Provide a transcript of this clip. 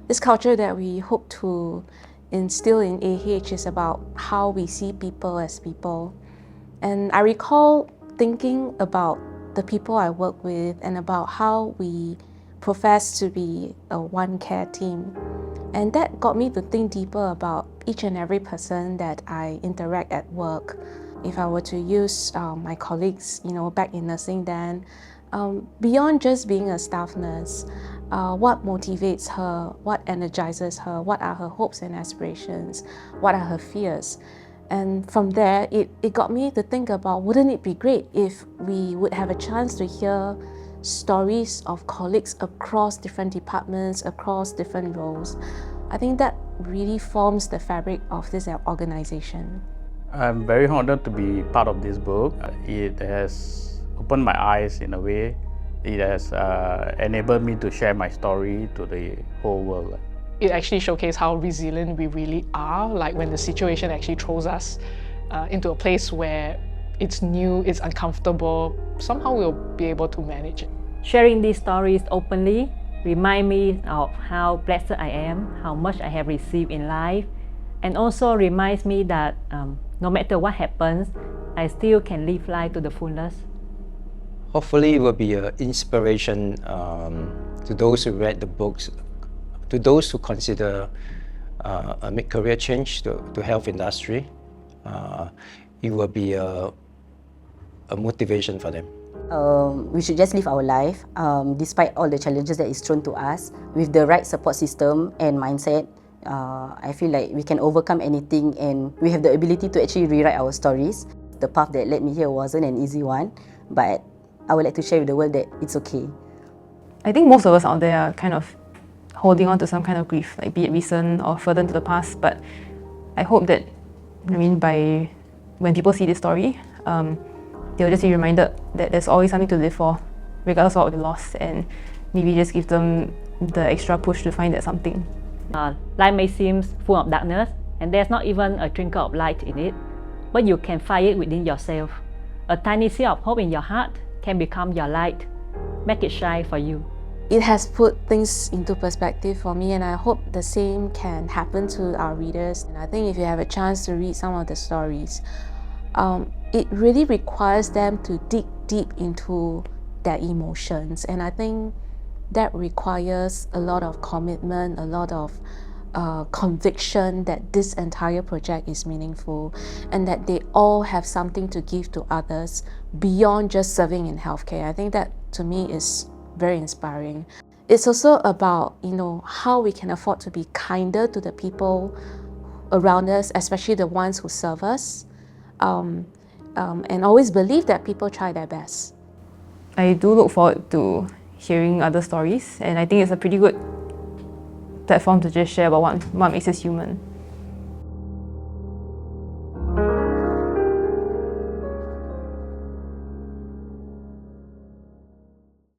This culture that we hope to instill in AH is about how we see people as people. And I recall thinking about the people I work with and about how we profess to be a one care team. And that got me to think deeper about each and every person that I interact at work. If I were to use my colleagues, back in nursing then, beyond just being a staff nurse, what motivates her, what energizes her, what are her hopes and aspirations, what are her fears. And from there, it got me to think about, wouldn't it be great if we would have a chance to hear stories of colleagues across different departments, across different roles. I think that really forms the fabric of this organization. I'm very honored to be part of this book. It has opened my eyes in a way. It has enabled me to share my story to the whole world. It actually showcased how resilient we really are, like when the situation actually throws us into a place where it's new, it's uncomfortable, somehow we'll be able to manage it. Sharing these stories openly remind me of how blessed I am, how much I have received in life, and also reminds me that no matter what happens, I still can live life to the fullest. Hopefully it will be an inspiration to those who read the books, to those who consider a mid-career change to health industry. It will be a motivation for them. We should just live our life despite all the challenges that is thrown to us. With the right support system and mindset, I feel like we can overcome anything and we have the ability to actually rewrite our stories. The path that led me here wasn't an easy one, but I would like to share with the world that it's okay. I think most of us out there are kind of holding on to some kind of grief, like be it recent or further into the past, but I hope that, by when people see this story, they'll just be reminded that there's always something to live for, regardless of what they lost, and maybe just give them the extra push to find that something. Life may seem full of darkness, and there's not even a twinkle of light in it, but you can find it within yourself. A tiny seed of hope in your heart can become your light. Make it shine for you. It has put things into perspective for me, and I hope the same can happen to our readers. And I think if you have a chance to read some of the stories, it really requires them to dig deep into their emotions. And I think that requires a lot of commitment, a lot of conviction that this entire project is meaningful and that they all have something to give to others beyond just serving in healthcare. I think that to me is very inspiring. It's also about, how we can afford to be kinder to the people around us, especially the ones who serve us, and always believe that people try their best. I do look forward to hearing other stories, and I think it's a pretty good platform to just share about what makes us human.